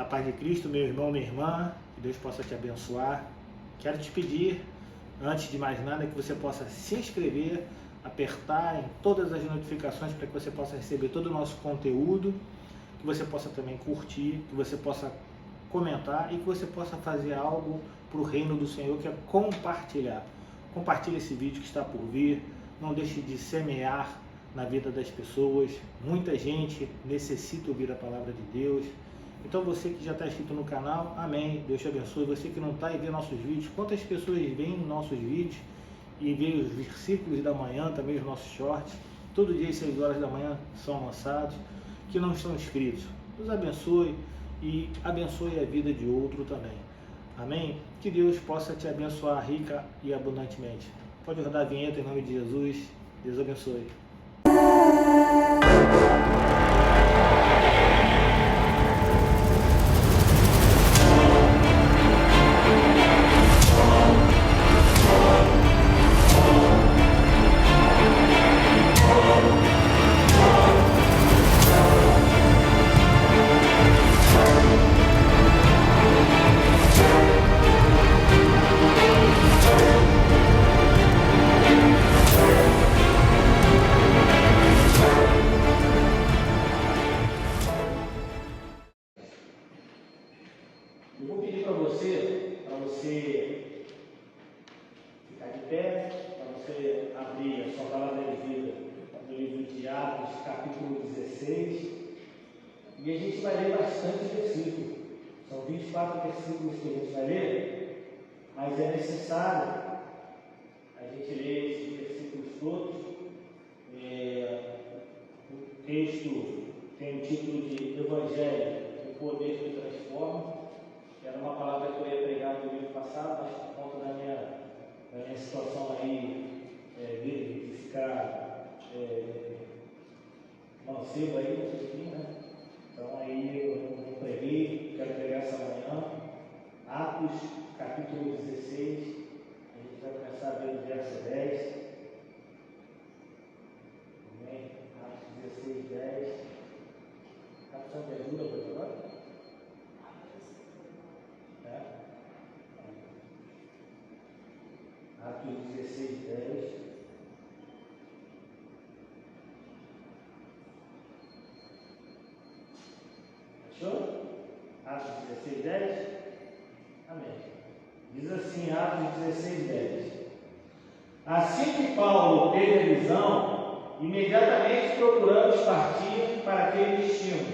A paz de Cristo, meu irmão, minha irmã, que Deus possa te abençoar. Quero te pedir, antes de mais nada, que você possa se inscrever, apertar em todas as notificações para que você possa receber todo o nosso conteúdo, que você possa também curtir, que você possa comentar e que você possa fazer algo para o reino do Senhor, que é compartilhar. Compartilhe esse vídeo que está por vir, não deixe de semear na vida das pessoas. Muita gente necessita ouvir a palavra de Deus. Então você que já está inscrito no canal, amém, Deus te abençoe. Você que não está e vê nossos vídeos, quantas pessoas veem nossos vídeos e veem os versículos da manhã, também os nossos shorts, todo dia às 6 horas da manhã são lançados, que não estão inscritos. Deus abençoe e abençoe a vida de outro também. Amém? Que Deus possa te abençoar rica e abundantemente. Pode rodar a vinheta em nome de Jesus. Deus abençoe. Eu vou pedir para você ficar de pé, para você abrir a sua palavra de vida no livro de Atos, capítulo 16, e a gente vai ler bastante versículos. São 24 versículos que a gente vai ler, mas é necessário a gente ler esses versículos todos. O texto tem o título de Evangelho, o poder que transforma. Era uma palavra que eu ia pregar no domingo passado, mas por conta da minha situação aí, de ficar mancebo aí um pouquinho, né? Então aí eu não preguei, quero pregar essa manhã. Atos, capítulo 16, a gente vai começar a ver o verso 10. Amém? Atos 16, 10. Está precisando de ajuda para agora? Atos 16, 10. Achou? Atos 16, 10? Amém. Diz assim, Atos 16, 10. Assim que Paulo teve a visão, imediatamente procuramos partir para aquele destino,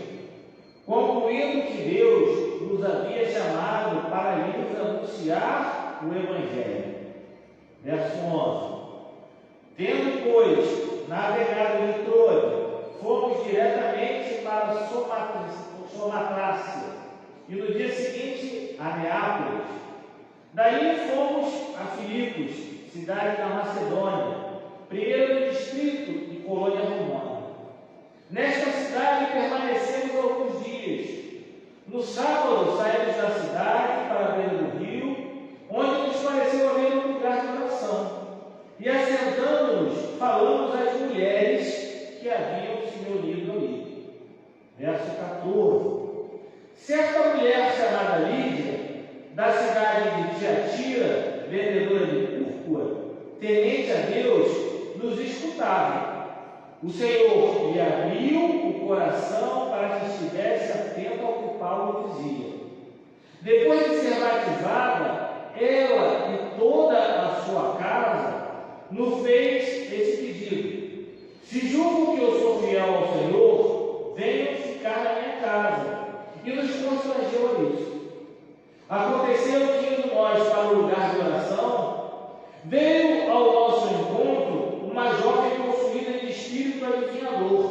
concluindo que Deus nos havia chamado para lhes anunciar o Evangelho. Verso 11. Tendo, pois, navegado de Troia, fomos diretamente para Samotracia, e no dia seguinte a Neápolis. Daí fomos a Filipos, cidade da Macedônia, primeiro do distrito e colônia romana. Nesta cidade permanecemos alguns dias. No sábado saímos da cidade para a beira do rio, onde nos pareceu haver um lugar de oração. E assentando-nos, falamos às mulheres que haviam se reunido ali. Verso 14. Certa mulher chamada Lídia, da cidade de Tiatira, vendedora de púrpura, temente a Deus, nos escutava. O Senhor lhe abriu o coração para que estivesse atento ao que Paulo dizia. Depois de ser batizada, ela e toda a sua casa nos fez esse pedido: se julgo que eu sou fiel ao Senhor, venham ficar na minha casa. E nos constrangeu a isso. Aconteceu que, indo nós para o lugar de oração, veio ao nosso encontro uma jovem possuída de espírito adivinhador,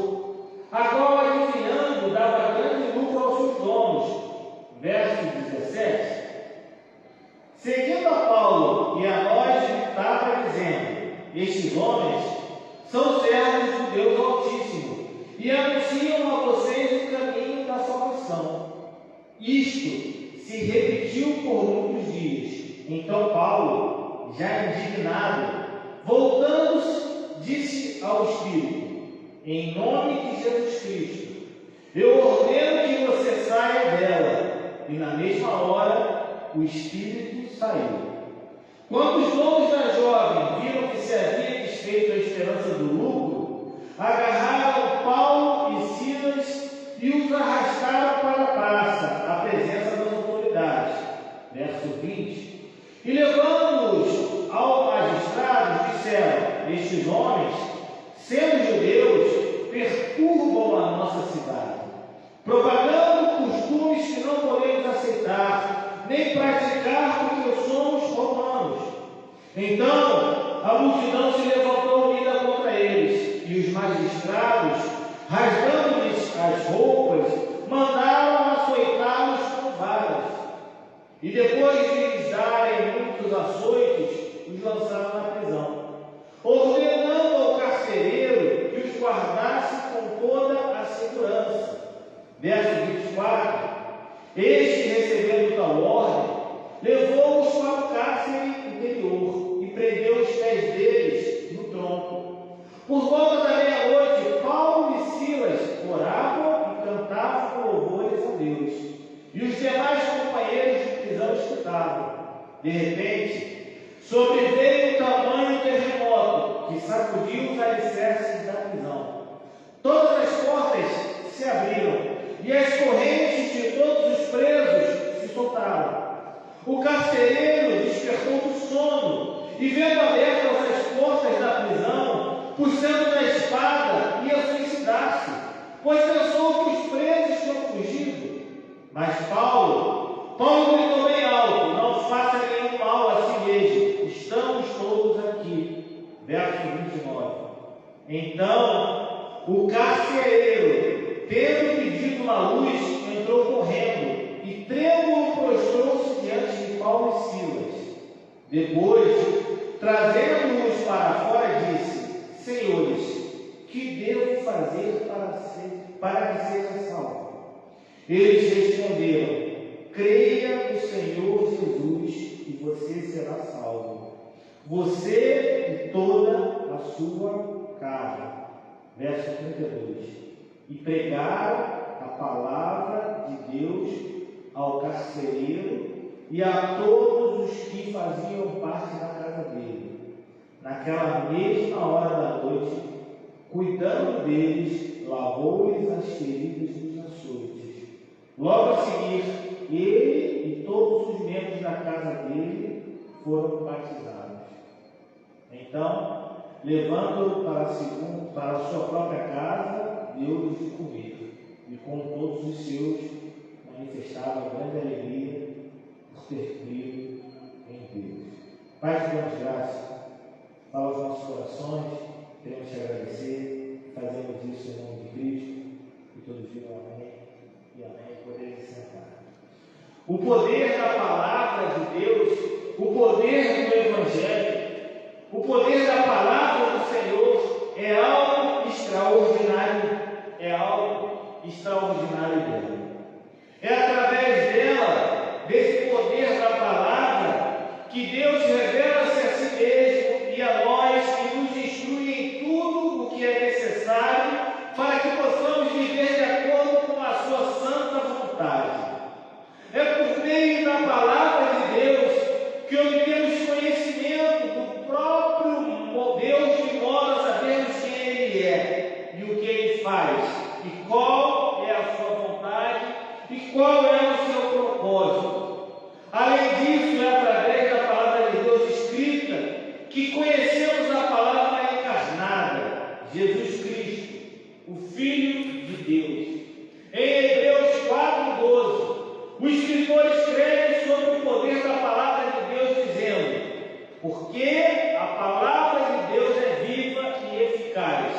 a qual, adivinhando, dava grande lucro aos seus donos. Verso 17. Seguindo a Paulo e a nós, estava dizendo: estes homens são servos do Deus Altíssimo e anunciam a vocês o caminho da salvação. Isto se repetiu por muitos dias. Então Paulo, já indignado, voltando-se, disse ao Espírito: em nome de Jesus Cristo, eu ordeno que você saia dela. e na mesma hora o espírito saiu. Quando os donos da jovem viram que se havia desfeito a esperança do lucro, agarraram Paulo e Silas e os arrastaram para a praça, à presença das autoridades. Verso 20. E levando-os ao magistrado, disseram: estes homens, sendo judeus, perturbam a nossa cidade, propagando costumes que não podemos aceitar, nem praticar, porque somos romanos. Então a multidão se levantou unida contra eles, e os magistrados, rasgando-lhes as roupas, mandaram açoitá-los com varas. E depois de lhes darem muitos açoites, os lançaram na prisão, ordenando ao carcereiro que os guardasse com toda a segurança. Verso 24. Este, recebendo tal ordem, levou-os para o cárcere interior e prendeu os pés deles no tronco. Por volta da meia-noite, Paulo e Silas oravam e cantavam louvores a Deus, e os demais companheiros de prisão escutavam. De repente, sobreveio um tamanho terremoto que sacudiu os alicerces da prisão. Todas as portas se abriram e as correntes de todos os presos se soltaram. O carcereiro despertou do sono e, vendo abertas as portas da prisão, puxando da espada, ia suicidar-se, pois pensou que os presos tinham fugido. Mas Paulo gritou bem alto: não faça nenhum mal a si mesmo, estamos todos aqui. Verso 29. Então o carcereiro, tendo pedido uma luz, entrou correndo e trêmulo prostrou-se diante de Paulo e Silas. Depois, trazendo-os para fora, disse: senhores, que devo fazer para que seja salvo? Eles responderam: creia no Senhor Jesus e você será salvo, você e toda a sua casa. Verso 32. E pregaram a palavra de Deus ao carcereiro e a todos os que faziam parte da casa dele. Naquela mesma hora da noite, cuidando deles, lavou-lhes as feridas dos açoites. Logo a seguir, ele e todos os membros da casa dele foram batizados. Então, levando-o para a sua própria casa, deu-lhes de comer, e com todos os seus manifestava grande alegria por ter crido em Deus. Pai, te damos graça, fala os nossos corações, queremos te agradecer, fazemos isso em nome de Cristo, e todos digam amém e amém. Podemos sentar. O poder da palavra de Deus, o poder do Evangelho, o poder da palavra do Senhor é algo extraordinário, dela. É através dela, desse poder da palavra, que Deus revela-se a si mesmo e a nós e nos instrui em tudo o que é necessário para que possamos viver de acordo com a sua santa vontade. É por meio da palavra de Deus que obtemos conhecimento do próprio Deus, de modo a sabermos quem Ele é e o que Ele faz, e qual é a sua vontade e qual é o seu propósito. Além disso, é através da palavra de Deus escrita que conhecemos a palavra encarnada, Jesus Cristo, o Filho de Deus. Em Hebreus 4:12, o escritor escreve sobre o poder da palavra de Deus, dizendo: porque a palavra de Deus é viva e eficaz,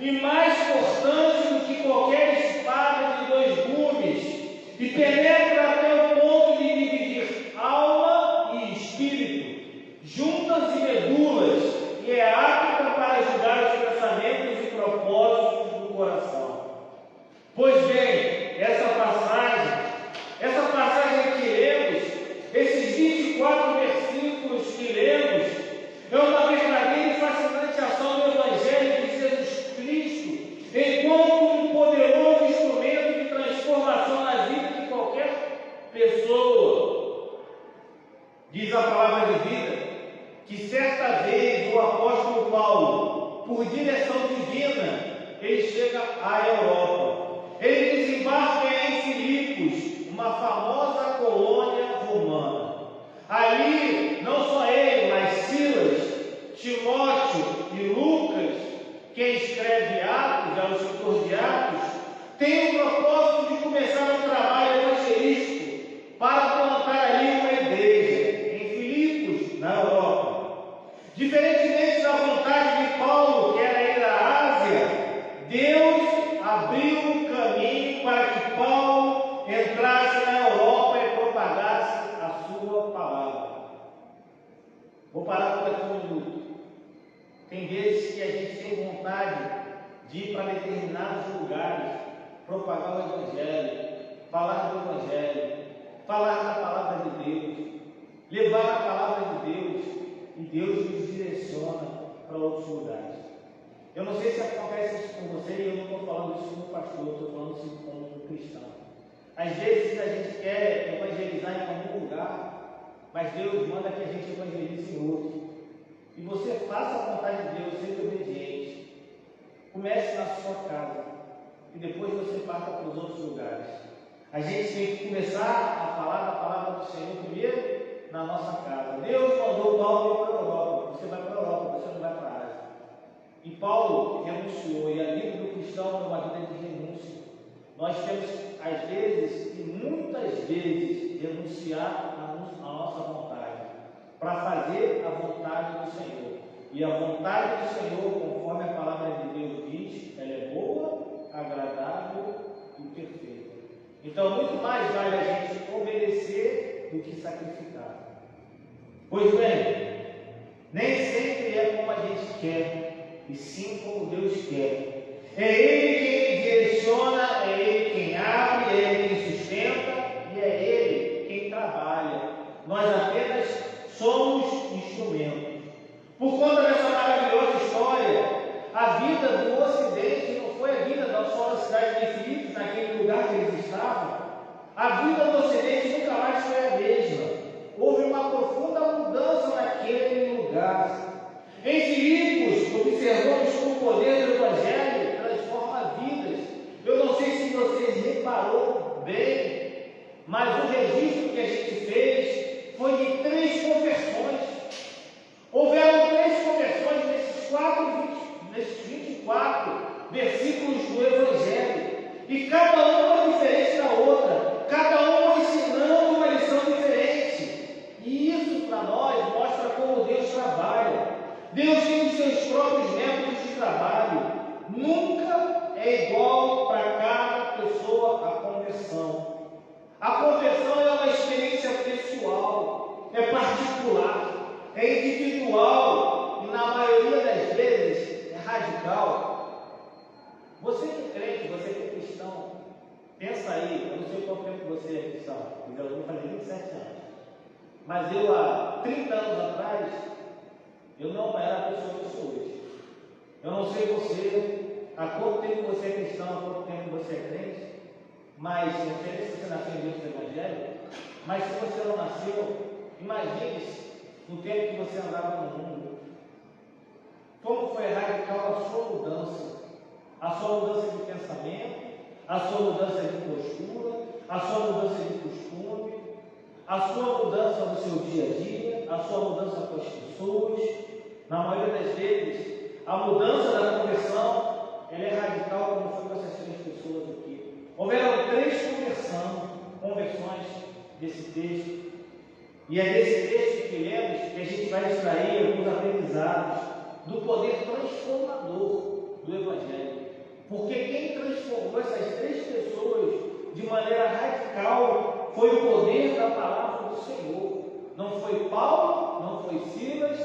e mais cortante do que qualquer espada de 2 gumes, e penetra até o ponto de dividir alma e espírito, juntas e medulas, e é apta para julgar os pensamentos e propósitos do coração. Pois bem, essa passagem que lemos, esses 24 versículos que lemos, é uma verdadeira e fascinante ação do Evangelho de Jesus Cristo, enquanto um poderoso instrumento de transformação na vida de qualquer pessoa, diz a palavra de vida, que certa vez o apóstolo Paulo, por direção divina, ele chega à Europa. Ele desembarca em Filipos, uma famosa colônia romana. Ali, não só ele, mas Silas, Timóteo e Lucas, quem escreve Atos, é o escritor de Atos, tem o propósito de começar um trabalho evangelístico para plantar ali uma igreja, em Filipos, na Europa. Diferentemente da vontade de Paulo, que era ir à Ásia, Deus abriu um caminho para que Paulo entrasse na Europa e propagasse a sua palavra. Vou parar por aqui um minuto. Tem vezes que a gente tem vontade de ir para determinados lugares, propagar o Evangelho, falar do Evangelho, falar da palavra de Deus, levar a palavra de Deus, e Deus nos direciona para outros lugares. Eu não sei se acontece isso com você, e eu não estou falando isso como pastor, estou falando isso como cristão. Às vezes a gente quer evangelizar em algum lugar, mas Deus manda que a gente evangelize em outro. E você faça a vontade de Deus, seja obediente. Comece na sua casa e depois você parta para os outros lugares. A gente tem que começar a falar da palavra do Senhor primeiro na nossa casa. Deus mandou Paulo ir para a Europa. Você vai para a Europa, você não vai para a Ásia. E Paulo renunciou, e a vida do cristão é uma vida de renúncia. Nós temos, às vezes, e muitas vezes, renunciar à nossa vontade, para fazer a vontade do Senhor. E a vontade do Senhor, conforme a palavra de Deus diz, ela é boa, agradável e perfeita. Então, muito mais vale a gente obedecer do que sacrificar. Pois bem, nem sempre é como a gente quer, e sim como Deus quer. É Ele quem direciona, é Ele quem abre, é Ele quem sustenta, e é Ele quem trabalha. Nós apenas somos instrumentos. Por conta dessa maravilhosa história, a vida do Ocidente não foi a vida só da cidade de Filipos, naquele lugar que eles estavam. A vida do Ocidente nunca mais foi a mesma. Houve uma profunda mudança naquele lugar. Em Filipos, observamos como o poder do Evangelho transforma vidas. Eu não sei se vocês reparou bem, mas o registro que a gente fez foi de 3 conversões. Houveram 3 conversões nesses 24 versículos do Evangelho. E cada uma diferente da outra. Cada uma ensinando uma lição diferente. E isso para nós mostra como Deus trabalha. Deus tem os seus próprios métodos de trabalho. Nunca é igual para cada pessoa a conversão. A conversão é uma experiência pessoal, é particular, é individual e na maioria das vezes é radical. Você que é crente, você que é cristão, pensa aí, eu não sei quanto tempo você é cristão, eu vou fazer 27 anos, mas eu há 30 anos atrás, eu não era a pessoa que eu sou hoje. Eu não sei você, há quanto tempo você é cristão, há quanto tempo você é crente, mas eu não sei se você nasceu em Deus do Evangelho, mas se você não nasceu, imagine-se no tempo que você andava no mundo. Como foi radical a sua mudança de pensamento, a sua mudança de postura, a sua mudança de costume, a sua mudança no seu dia a dia, a sua mudança com as pessoas. Na maioria das vezes, a mudança da conversão, ela é radical, como foi com essas 3 pessoas aqui. Houveram 3 conversões desse texto. E é desse texto que lemos que a gente vai extrair alguns aprendizados do poder transformador do Evangelho. Porque quem transformou essas 3 pessoas de maneira radical foi o poder da palavra do Senhor. Não foi Paulo, não foi Silas,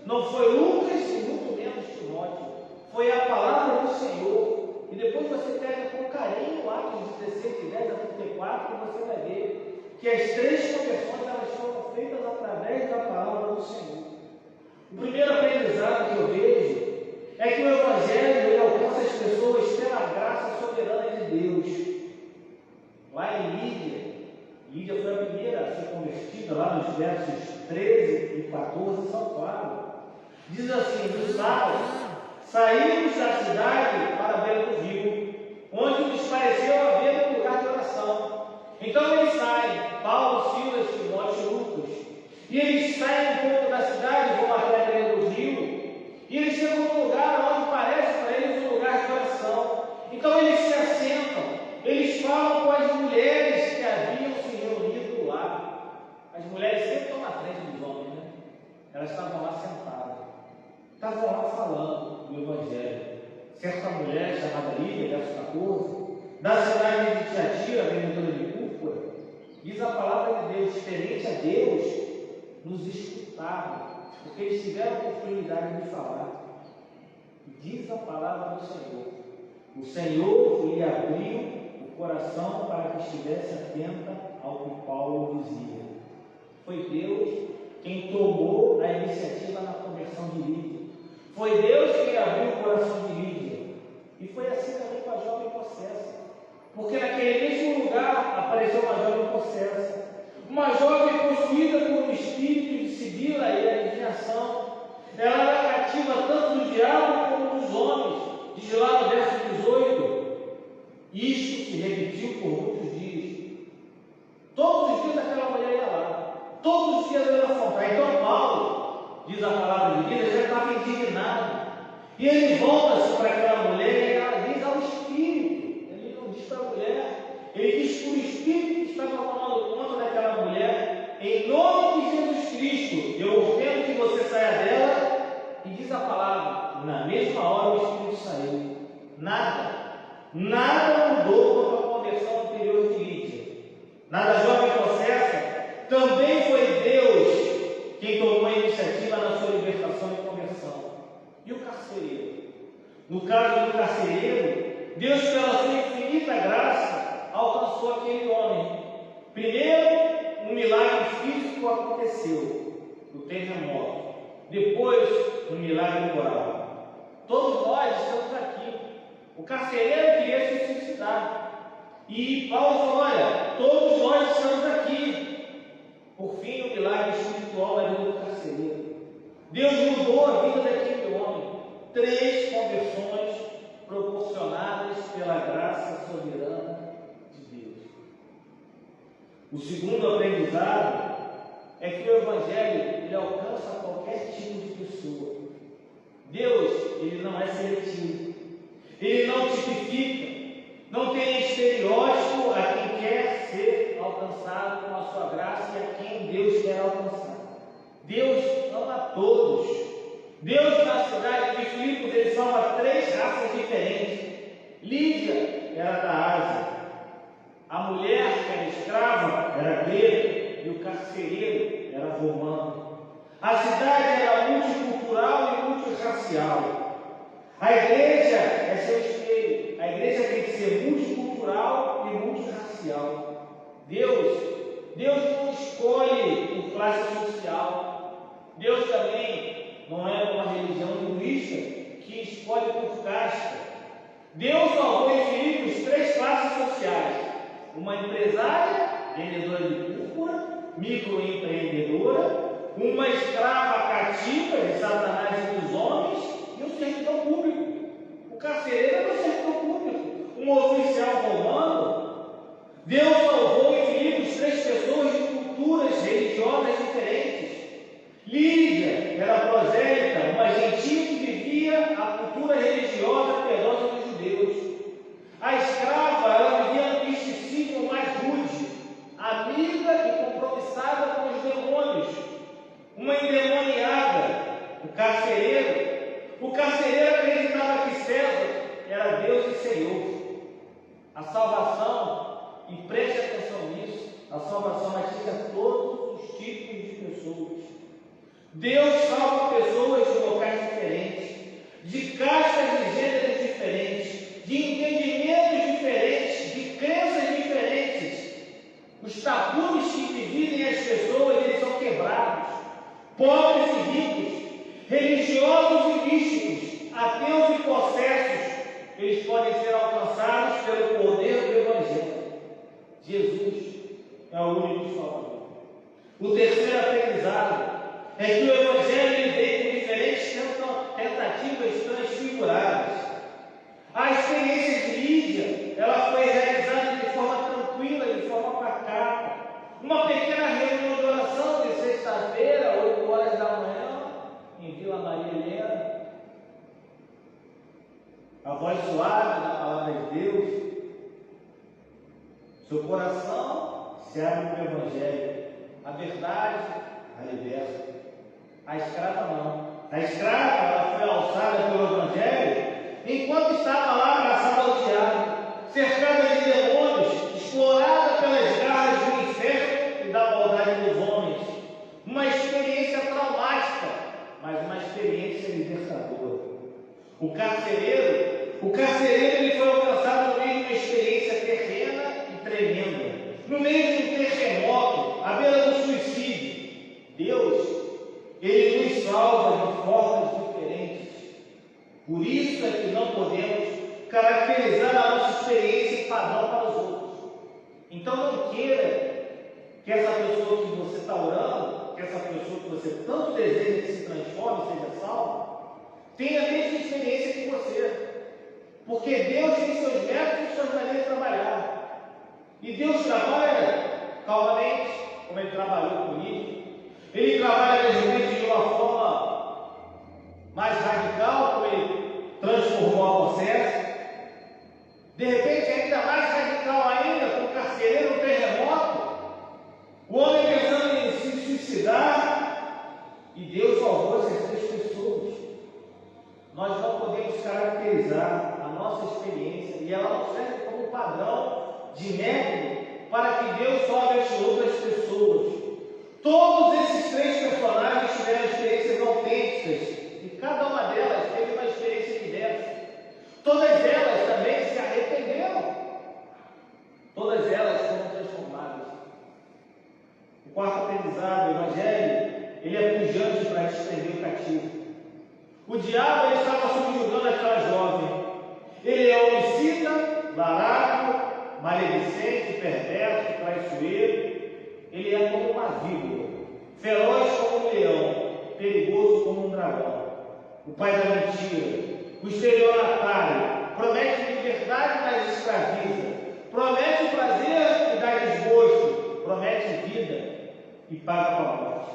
não foi Lucas e muito menos Timóteo. Foi a palavra do Senhor. E depois você pega com carinho Atos 16, de 10 a 34, e você vai ver que as 3 conversões elas foram feitas através da palavra do Senhor. O primeiro aprendizado que eu vejo é que o Evangelho ele alcança as pessoas pela graça soberana de Deus. Lá em Lídia foi a primeira a ser convertida, lá nos versos 13 e 14, são claros. Diz assim: no sábado, saímos da cidade para a beira do rio, onde nos pareceu haver um lugar de oração. Então eles saem, Paulo, Silas, Timóteo e Lucas, e eles saem um pouco da cidade, vão até a beira do rio, e eles chegam num lugar onde parece para eles um lugar de oração. Então eles se assentam, eles falam com as mulheres que haviam se reunido lá. As mulheres sempre estão na frente dos homens, né? Elas estavam lá sentadas, estavam lá falando do Evangelho. Certa mulher chamada Lídia, verso 14, da cidade de Tiatira, vendedora de púrpura, diz a palavra de Deus, diferente a Deus, nos escutaram, porque eles tiveram a oportunidade de falar. Diz a palavra do Senhor: o Senhor lhe abriu o coração para que estivesse atenta ao que Paulo dizia. Foi Deus quem tomou a iniciativa na conversão de Lídia. Foi Deus quem abriu o coração de Lídia. E foi assim também com a jovem possessa. Porque naquele mesmo lugar apareceu uma jovem possessa. Uma jovem possuída por um espírito de sibila e adivinhação. Ela era cativa tanto do diabo como dos homens. Diz lá no verso 18. Isto se repetiu por muitos dias. Todos os dias aquela mulher ia lá. Todos os dias ela afrontar. Então Paulo, diz a palavra de Deus, já estava indignado. E ele volta-se para aquela mulher e ela diz ao espírito. Ele não diz para a mulher. Ele diz para o espírito que estava tomando conta daquela mulher: em nome de Jesus Cristo, eu ordeno que você saia dela. E diz a palavra: na mesma hora o espírito saiu. Nada mudou quanto à conversão anterior de Lídia. Na jovem possessa, também foi Deus quem tomou a iniciativa na sua libertação e conversão. E o carcereiro? No caso do carcereiro, Deus, pela sua infinita graça, alcançou aquele homem. Primeiro, um milagre físico aconteceu, o terremoto. Depois, um milagre moral. Todos nós estamos aqui. O carcereiro queria se suicidar. E Paulo falou: olha, todos nós estamos aqui. Por fim, o milagre espiritual na vida do carcereiro. Deus mudou a vida daquele homem. 3 conversões proporcionadas pela graça soberana de Deus. O segundo aprendizado é que o Evangelho ele alcança qualquer tipo de pessoa. Deus, ele não é seletivo. Ele não tipifica, não tem estereótipo a quem quer ser alcançado com a sua graça e a quem Deus quer alcançar. Deus ama a todos. Deus, na cidade de Filipos, ele salva 3 raças diferentes. Lídia era da Ásia, a mulher que era escrava era grega e o carcereiro era romano. A cidade era multicultural e multirracial. A igreja é seu espelho. A igreja tem que ser multicultural e multirracial. Deus não escolhe por classe social. Deus também não é uma religião hinduísta que escolhe por casta. Deus salvou em Filipos 3 classes sociais: uma empresária, vendedora de púrpura, microempreendedora, uma escrava cativa de Satanás e dos homens, e um servidor público. O carcereiro era um servidor público, um oficial romano. Deus salvou em Filipos 3 pessoas de culturas religiosas diferentes. Lídia era prosélita, uma gentia que vivia a cultura religiosa piedosa dos judeus. A escrava, ela vivia no misticismo mais rude, amiga e compromissada com os demônios, uma endemoniada. O carcereiro acreditava que César era Deus e Senhor. A salvação, e preste atenção nisso, a salvação atinge todos os tipos de pessoas. Deus salva pessoas de locais diferentes, de castas e gêneros diferentes, de entendimentos diferentes, de crenças diferentes. Os tabues que dividem as pessoas, eles são quebrados. Pobres e ricos, religiosos e místicos, ateus e possessos, eles podem ser alcançados pelo poder do Evangelho. Jesus é o único Salvador. O terceiro aprendizado é que o Evangelho ele veio com diferentes tentativas transfiguradas. A experiência de Lídia, ela foi realizada de forma tranquila, de forma pacata. Uma pequena reunião de oração de sexta-feira, 8 horas da manhã, em Vila Maria Helena. A voz suave da palavra de Deus. Seu coração se abre para o Evangelho. A verdade a liberta. A escrava não. A escrava ela foi alçada pelo Evangelho enquanto estava lá abraçada ao diabo, cercada de demônios, explorada pelas garras do inferno e da maldade dos homens. Uma experiência traumática, mas uma experiência libertadora. O carcereiro ele foi alcançado no meio de uma experiência terrena e tremenda, no meio de um terremoto, à beira do suicídio. Deus, ele nos salva de formas diferentes. Por isso é que não podemos caracterizar a nossa experiência em padrão para os outros. Então não queira que essa pessoa que você está orando, que essa pessoa que você tanto deseja que se transforme, seja salva, tenha a mesma experiência que você. Porque Deus tem seus métodos e suas maneiras de trabalhar. E Deus trabalha calmamente, como Ele trabalhou comigo. Ele trabalha, de repente, de uma forma mais radical, como Ele transformou a processo. De repente, ainda mais radical ainda, com o carcereiro no terremoto. O homem pensando em se suicidar. E Deus salvou essas 3 pessoas. Nós não podemos caracterizar a nossa experiência, e ela não serve como padrão de método para que Deus salve as outras pessoas. Todos esses 3 personagens tiveram experiências autênticas, e cada uma delas teve uma experiência diversa. Todas elas também se arrependeram. Todas elas foram transformadas. O quarto aprendizado, o Evangelho, ele é pujante para desprender o cativo. O diabo ele estava subjugando aquela jovem. Ele é homicida, barato, maledicente, perverso, traiçoeiro. Ele é como uma víbora, feroz como um leão, perigoso como um dragão. O pai da mentira, o estelionatário, promete liberdade, mas escraviza. Promete prazer e dá desgosto. Promete vida e paga com a morte.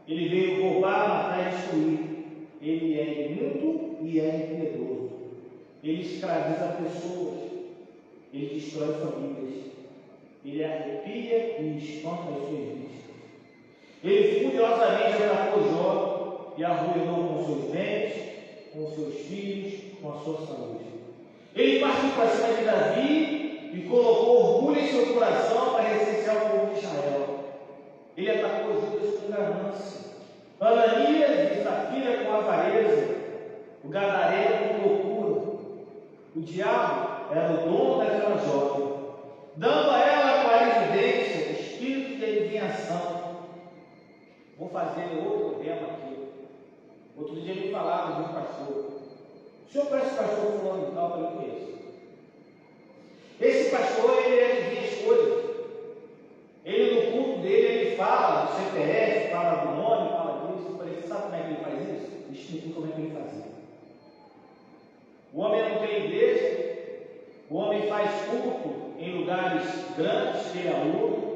Ele veio roubar, matar e destruir. Ele é imundo e é impiedoso. Ele escraviza pessoas. Ele destrói famílias. Ele arrepia e espanta as suas vítimas. Ele furiosamente atacou Jó e arruinou com seus bens, com seus filhos, com a sua saúde. Ele partiu para cima de Davi e colocou orgulho em seu coração para recensear o povo de Israel. Ele atacou Judas com ganância, Ananias e Safira com avareza, o gadareno com loucura. O diabo era o dono daquela jovem, dando a ela com a evidência espírito de adivinhação. Vou fazer outro tema aqui. Outro dia me falaram de um pastor. O senhor conhece o pastor fulano e tal? Eu falei, conheço. Esse pastor, ele adivinha as coisas. Ele, no culto dele, ele fala do CPF, fala do nome, fala disso. Eu falei, você sabe como é que ele faz isso? Explique como é que ele fazia. O homem não tem igreja, o homem faz culto em lugares grandes, que ele aluga,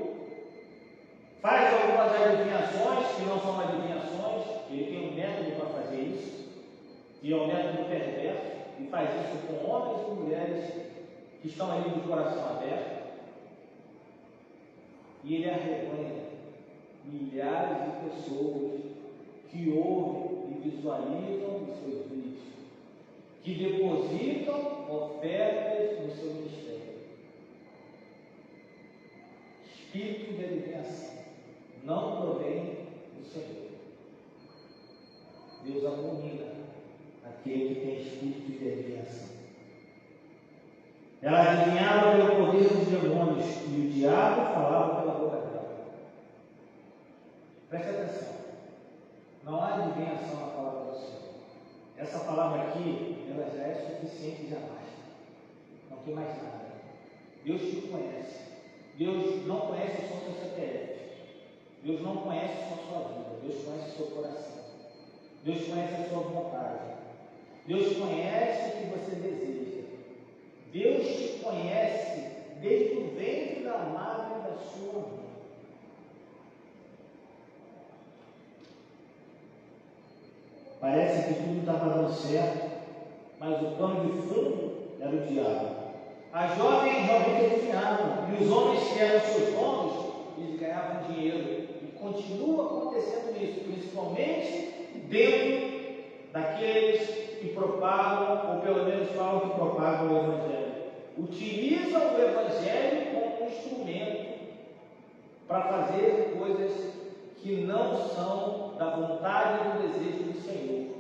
faz algumas adivinhações, que não são adivinhações, ele tem um método para fazer isso, e é um método perverso, e faz isso com homens e mulheres que estão ali de coração aberto, e ele arrebanha milhares de pessoas que ouvem e visualizam os seus vídeos, que depositam ofertas no seu ministério. Espírito de adivinhação não provém do Senhor. Deus abomina aquele que tem espírito de adivinhação. Ela adivinhava pelo poder dos demônios e o diabo falava pela boca dela. Preste atenção. Não há adivinhação na palavra do Senhor. Essa palavra aqui, ela já é suficiente e já basta. Não tem mais nada. Deus te conhece. Deus não conhece só o seu CPF. Deus não conhece só a sua vida. Deus conhece o seu coração. Deus conhece a sua vontade. Deus conhece o que você deseja. Deus te conhece desde o ventre da madre da sua mãe. Parece que tudo estava dando certo, mas o pano de fundo era o diabo. As jovens realmente confiavam, e os homens que eram seus donos, eles ganhavam dinheiro. E continua acontecendo isso, principalmente dentro daqueles que propagam, ou pelo menos falam que propagam o Evangelho. Utilizam o Evangelho como um instrumento para fazer coisas que não são da vontade e do desejo do Senhor.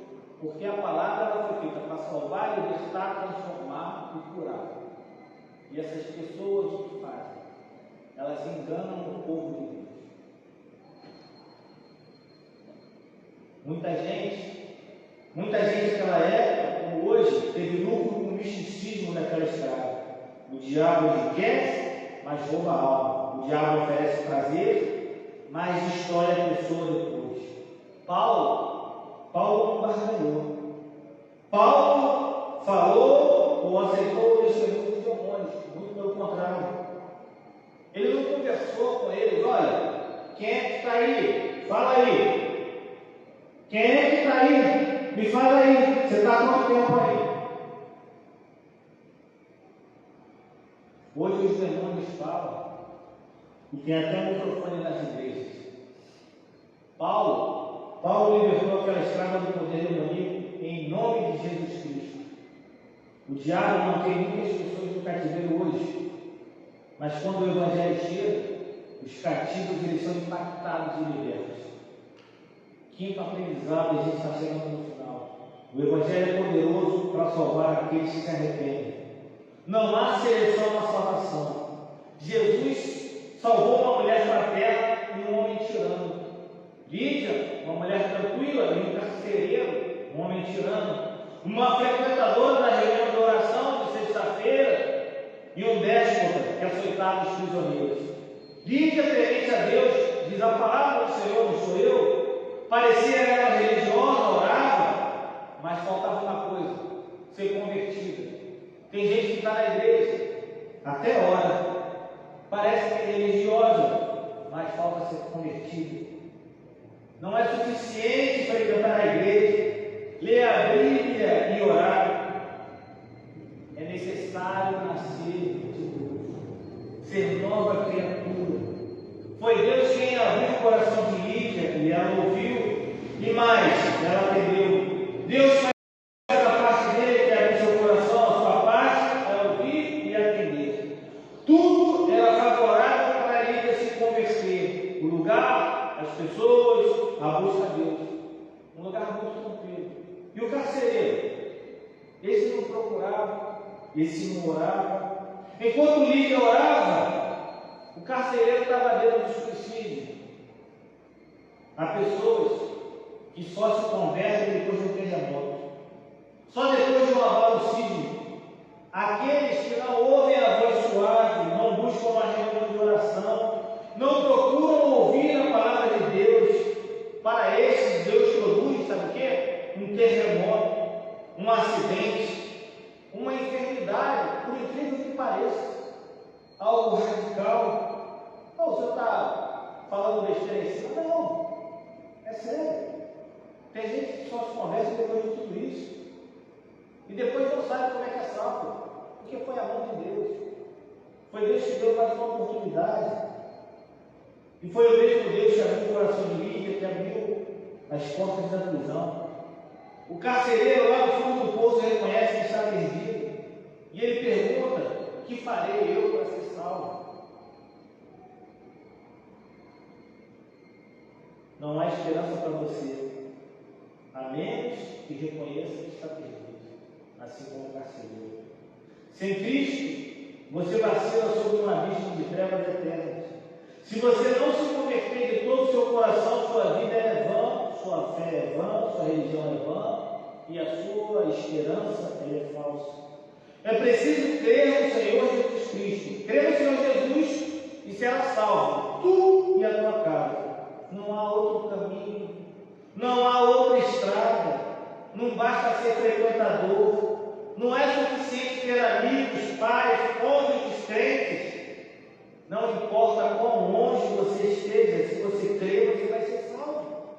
Porque a palavra ela foi feita para salvar, libertar, transformar e curar. E essas pessoas o que fazem? Elas enganam o povo de Deus. Muita gente naquela época, como hoje, teve lucro com o misticismo daquela estrada. O diabo enriquece, mas rouba a alma. O diabo oferece prazer, mas destrói a pessoa depois. Paulo não barganhou. Paulo falou ou aceitou o testemunho dos demônios. Muito pelo contrário. Ele não conversou com eles. Olha, quem é que está aí? Fala aí. Quem é que está aí? Me fala aí. Você está há quanto tempo aí? Hoje os demônios falam. E tem até microfone nas igrejas. Paulo libertou aquela estrada do poder demoníaco em nome de Jesus Cristo. O diabo mantém muitas pessoas no cativeiro hoje, mas quando o Evangelho chega, os cativos eles são impactados e libertos. Quinto aprendizado, a gente está chegando no final. O Evangelho é poderoso para salvar aqueles que se arrependem. Não há seleção na salvação. Jesus salvou uma mulher fraterna e um homem tirano. Lídia, uma mulher tranquila, e um carcereiro, um homem tirano. Uma frequentadora da reunião de oração de sexta-feira e um déspota que açoitava os prisioneiros. Lídia, temente a Deus, diz a palavra do Senhor, não sou eu. Parecia ela religiosa, orava, mas faltava uma coisa: ser convertida. Tem gente que está na igreja, até ora, parece que é religiosa, mas falta ser convertida. Não é suficiente frequentar a igreja, ler a Bíblia e orar. É necessário nascer de novo, ser nova criatura. Foi Deus quem abriu o coração de Lídia e ela ouviu, e mais, ela atendeu. Deus faz a parte dele, que abre seu coração, a sua parte é ouvir e atender. Tudo era favorável para Lídia se converter. O lugar, as pessoas, a busca a Deus. Um lugar muito tranquilo. E o carcereiro? Esse não procurava, esse não orava. Enquanto Lídia orava, o carcereiro estava dentro do suicídio. Há pessoas que só se convertem depois de um terremoto, só depois de um abalo sísmico. Aqueles que não ouvem a voz suave, não buscam uma reunião de oração, não procuram ouvir a palavra de Deus. Para esses, Deus produz, sabe o quê? Um terremoto, um acidente, uma enfermidade, por incrível que pareça, algo radical. O senhor está falando besteira em cima? Não, é sério. Tem gente que só se converte depois de tudo isso, e depois não sabe como é que é salvo, porque foi a mão de Deus. Foi Deus que deu mais uma oportunidade. E foi o mesmo Deus que abriu o coração de Lídia, que abriu as portas da prisão. O carcereiro lá no fundo do poço reconhece que está perdido. E ele pergunta: o que farei eu para ser salvo? Não há esperança para você, a menos que reconheça que está perdido, assim como o carcereiro. Sem Cristo, você vacila sobre um abismo de trevas eternas. Se você não se converter de todo o seu coração, sua vida é vã, sua fé é vã, sua religião é vã, e a sua esperança é falsa. É preciso crer no Senhor Jesus Cristo. Crer no Senhor Jesus e será salvo, tu e a tua casa. Não há outro caminho, não há outra estrada, não basta ser frequentador, não é suficiente ter amigos, pais, cônjuges crentes. Não importa quão longe você esteja, se você crer, você vai ser salvo.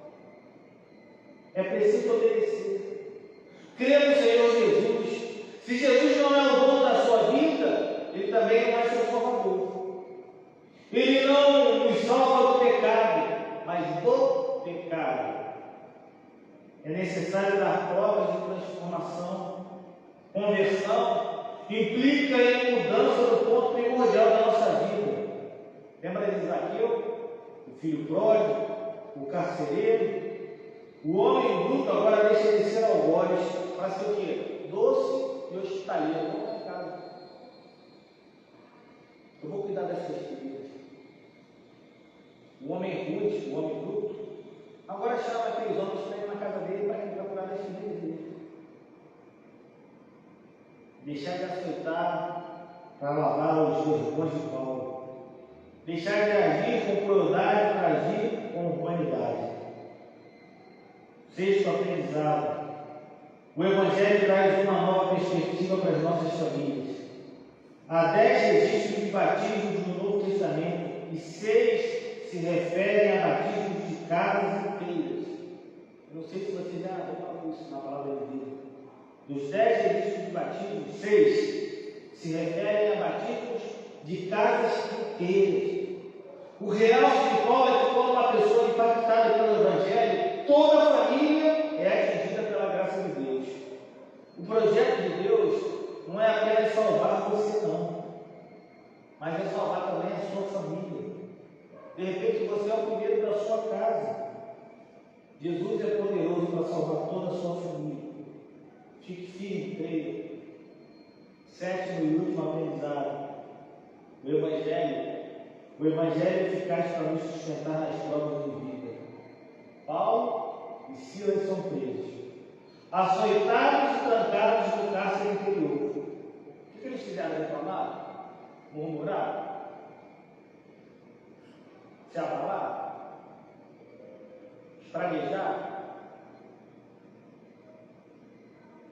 É preciso obedecer. Crer no Senhor Jesus. Se Jesus não é o dono da sua vida, Ele também não é seu salvador. Ele não nos salva do pecado, mas do pecado. É necessário dar provas de transformação. Conversão implica em mudança do ponto primordial da nossa vida. Lembra de Zaqueu, o filho pródigo, o carcereiro? O homem bruto agora deixa de ser algoz, para ser o quê? Doce e hospitaleiro. Vamos lá em casa. Eu vou cuidar dessas feridas. O homem rude, o homem bruto, agora chama aqueles homens para ir na casa dele para cuidar das feridas dele. Deixar de aceitar para lavar os seus bons de Paulo. Deixar de agir com crueldade para agir com humanidade. Sexto aprendizado. O Evangelho traz uma nova perspectiva para as nossas famílias. Há 10 registros de batismos no Novo Testamento e 6 se referem a batismos de casas inteiras. Eu não sei se você já viu isso na palavra de Deus. Dos 10 registros de batismo, 6 se referem a batismos de casas inteiras. O real espiritual é que quando uma pessoa é impactada pelo Evangelho, toda a família é atingida pela graça de Deus. O projeto de Deus não é apenas salvar você não, mas é salvar também a sua família. De repente você é o primeiro da sua casa. Jesus é poderoso para salvar toda a sua família. Fique firme, creia. Sétimo e último aprendizado. O Evangelho é eficaz para nos sustentar nas provas de vida. Paulo e Silas são presos, açoitados e trancados no cárcere interior. O que eles fizeram? Reclamar? Murmurar? Se abalar? Espraguejar?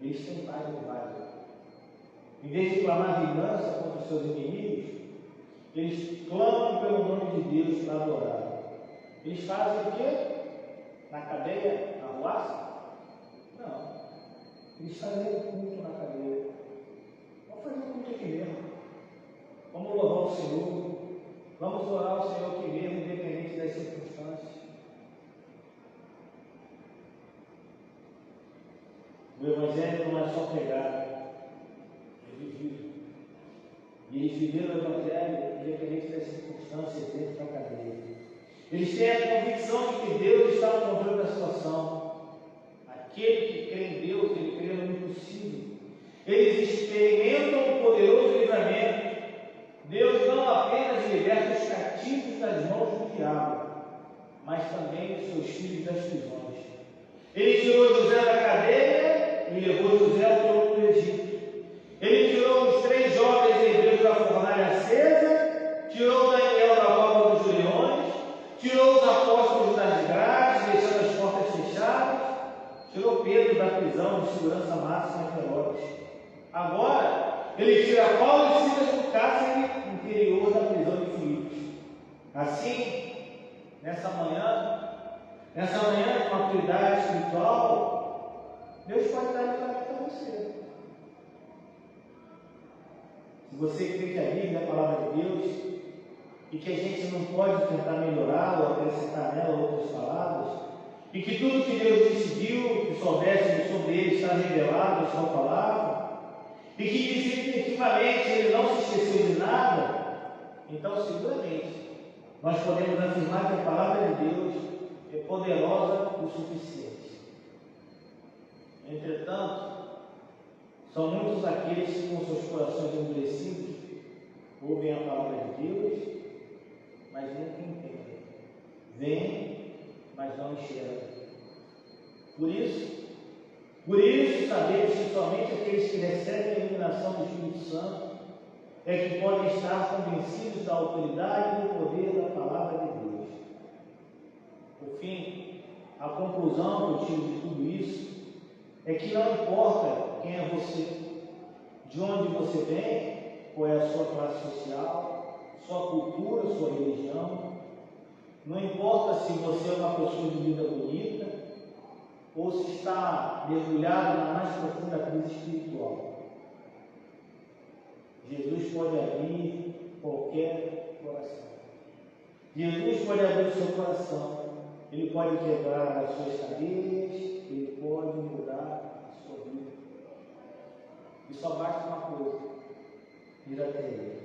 Eles tentaram levar. Em vez de clamar vingança contra os seus inimigos, eles clamam pelo nome de Deus para adorar. Eles fazem o quê? Na cadeia? Na ruaça? Não. Eles fazem um culto na cadeia. Vamos fazer um culto aqui mesmo. Vamos louvar o Senhor. Vamos orar ao Senhor aqui mesmo, independente das circunstâncias. O Evangelho não é só pregado, é vivido. E eles viveram o Evangelho independente das circunstâncias dentro da cadeia. Eles têm a convicção de que Deus está no controle da situação. Aquele que crê em Deus, ele crê no impossível. Eles experimentam o poderoso livramento. Deus não apenas liberta os cativos das mãos do diabo, mas também os seus filhos das prisões. Ele tirou José da cadeia e levou José ao trono do Egito. Ele tirou os 3 jovens hebreus da fornalha acesa, tirou Daniel da cova dos leões, tirou os apóstolos das grades, deixando as portas fechadas, tirou Pedro da prisão de segurança máxima de Herodes. Agora, ele tira Paulo e Silas do cárcere interior da prisão de Filipos. Assim, nessa manhã de maturidade espiritual, Deus pode dar livramento para você. Se você crê que a Bíblia é a palavra de Deus e que a gente não pode tentar melhorar ou acrescentar nela outras palavras, e que tudo que Deus decidiu que soubéssemos sobre Ele está revelado na sua palavra, e que definitivamente Ele não se esqueceu de nada, então seguramente nós podemos afirmar que a palavra de Deus é poderosa o suficiente. Entretanto, são muitos aqueles que com seus corações endurecidos ouvem a palavra de Deus, mas nunca entendem. Veem, mas não enxergam. Por isso sabemos que somente aqueles que recebem a iluminação do Espírito Santo é que podem estar convencidos da autoridade e do poder da palavra de Deus. Por fim, a conclusão que eu tiro de tudo isso é que não importa quem é você, de onde você vem, qual é a sua classe social, sua cultura, sua religião, não importa se você é uma pessoa de vida bonita ou se está mergulhado na mais profunda crise espiritual. Jesus pode abrir qualquer coração. Jesus pode abrir o seu coração. Ele pode quebrar as suas cadeias, ele pode mudar a sua vida. E só basta uma coisa: ir até ele.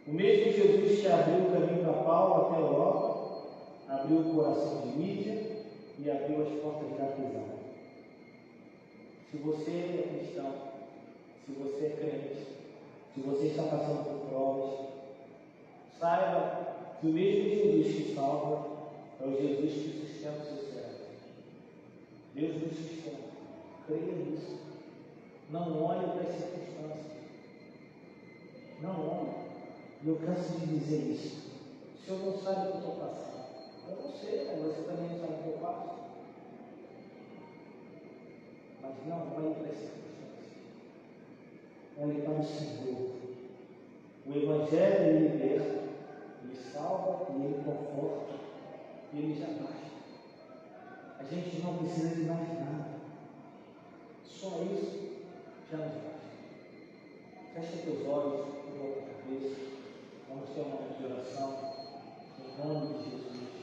O mesmo Jesus que abriu o caminho para Paulo até a Europa, abriu o coração de Lídia e abriu as portas da prisão. Se você é cristão, se você é crente, se você está passando por provas, saiba que o mesmo Jesus que salva é o Jesus que sustenta o seu servo. Deus nos sustenta. Creia nisso. Não olhe para as circunstâncias. Não olhe. E eu canso de dizer isso. O Senhor não sabe o que eu estou passando. Eu não sei, mas você também não sabe o que eu passo. Mas não olhe para as circunstâncias. Olhe para o Senhor. O Evangelho ele liberta, ele salva e ele conforta. E ele já basta. A gente não precisa de mais nada. Só isso já nos basta. Fecha teus olhos, volta a cabeça. Vamos ter uma momento de oração. Em nome de Jesus.